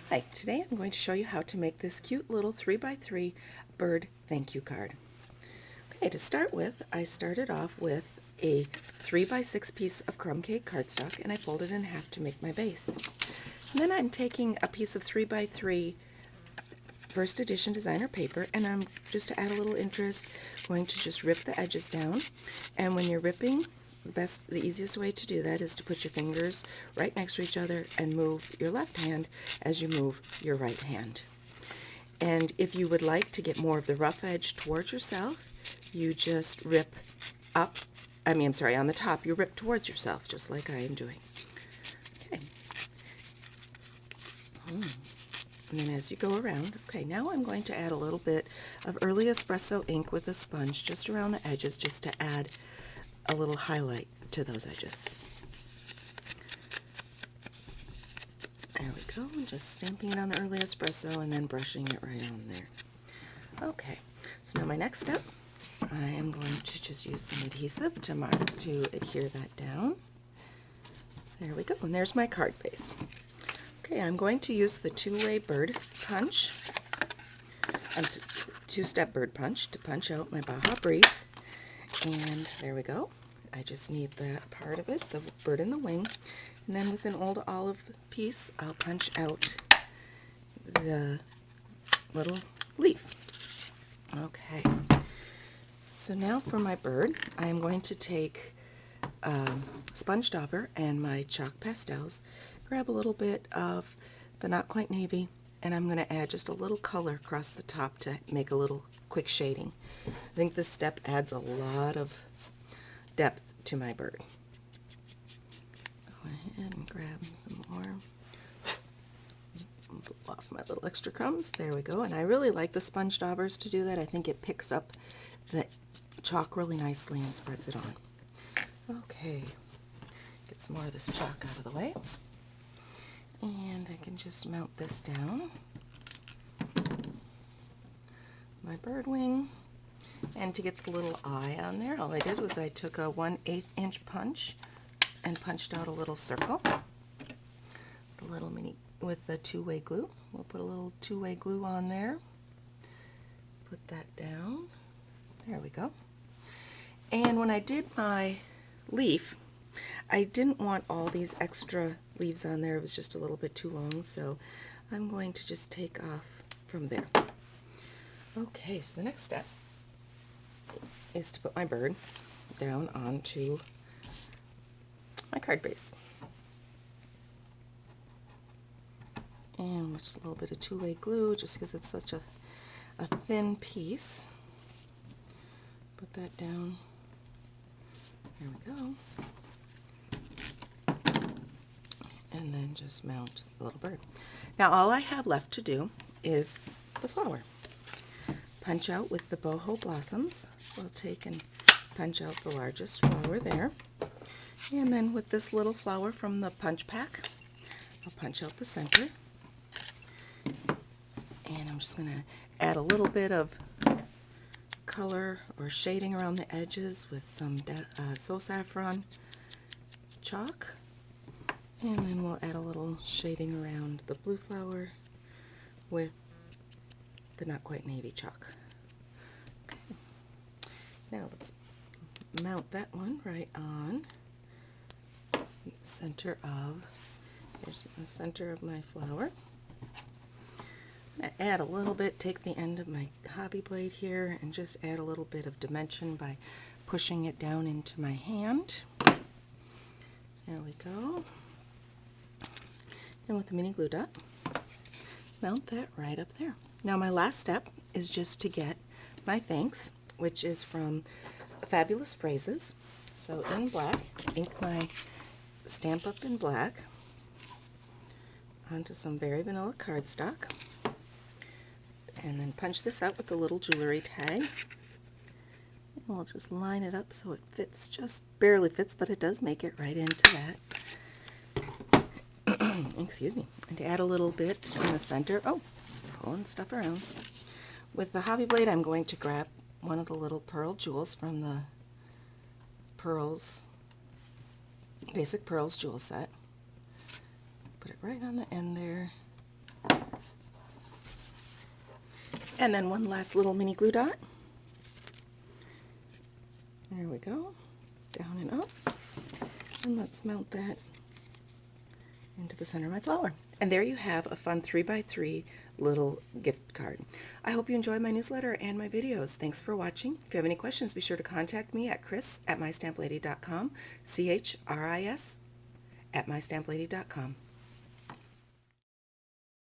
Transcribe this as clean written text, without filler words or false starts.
Hi, today I'm going to show you how to make this cute little 3x3 bird thank you card. Okay, to start with, I started off with a 3x6 piece of crumb cake cardstock and I folded it in half to make my base. And then I'm taking a piece of 3x3 first edition designer paper and I'm, just to add a little interest, going to just rip the edges down. And when you're ripping, the easiest way to do that is to put your fingers right next to each other and move your left hand as you move your right hand. And if you would like to get more of the rough edge towards yourself, you just rip up, on the top, you rip towards yourself, just like I am doing. Okay. And then as you go around, okay, now I'm going to add a little bit of early espresso ink with a sponge just around the edges, just to add a little highlight to those edges. There we go, just stamping it on the early espresso and then brushing it right on there. Okay, so now my next step, I am going to just use some adhesive to adhere that down. There we go, and there's my card base. Okay, I'm going to use the two-way bird punch, two-step bird punch to punch out my Baja Breeze. And there we go. I just need that part of it, the bird in the wing. And then with an old olive piece, I'll punch out the little leaf. Okay. So now for my bird, I am going to take sponge dauber and my chalk pastels, grab a little bit of the Not Quite Navy, and I'm going to add just a little color across the top to make a little quick shading. I think this step adds a lot of depth to my bird. Go ahead and grab some more. Blow off my little extra crumbs. There we go. And I really like the sponge daubers to do that. I think it picks up the chalk really nicely and spreads it on. Okay, get some more of this chalk out of the way. And I can just mount this down. My bird wing. And to get the little eye on there, all I did was I took a 1/8 inch punch and punched out a little circle. The little mini with the two-way glue. We'll put a little two-way glue on there. Put that down. There we go. And when I did my leaf, I didn't want all these extra leaves on there. It was just a little bit too long, so I'm going to just take off from there. Okay, so the next step is to put my bird down onto my card base. And with just a little bit of two-way glue, just because it's such a thin piece. Put that down. There we go. And then just mount the little bird. Now all I have left to do is the flower. Punch out with the boho blossoms. We'll take and punch out the largest flower there. And then with this little flower from the punch pack, I'll punch out the center. And I'm just going to add a little bit of color or shading around the edges with some So Saffron chalk. And then we'll add a little shading around the blue flower with the Not Quite Navy chalk. Okay. Now let's mount that one right on the center of, here's the center of my flower. I add a little bit, take the end of my hobby blade here and just add a little bit of dimension by pushing it down into my hand. There we go. And with the mini glue dot, mount that right up there. Now my last step is just to get my thanks, which is from Fabulous Phrases. So in black, ink my Stamp Up in black onto some very vanilla cardstock. And then punch this out with a little jewelry tag. And we'll just line it up so it fits, just barely fits, but it does make it right into that. Excuse me. And to add a little bit in the center, pulling stuff around. With the hobby blade, I'm going to grab one of the little pearl jewels from the Basic Pearls jewel set. Put it right on the end there. And then one last little mini glue dot. There we go, down and up. And let's mount that into the center of my flower. And there you have a fun 3x3 little gift card. I hope you enjoy my newsletter and my videos. Thanks for watching. If you have any questions, be sure to contact me at chris@mystamplady.com, CHRIS @mystamplady.com.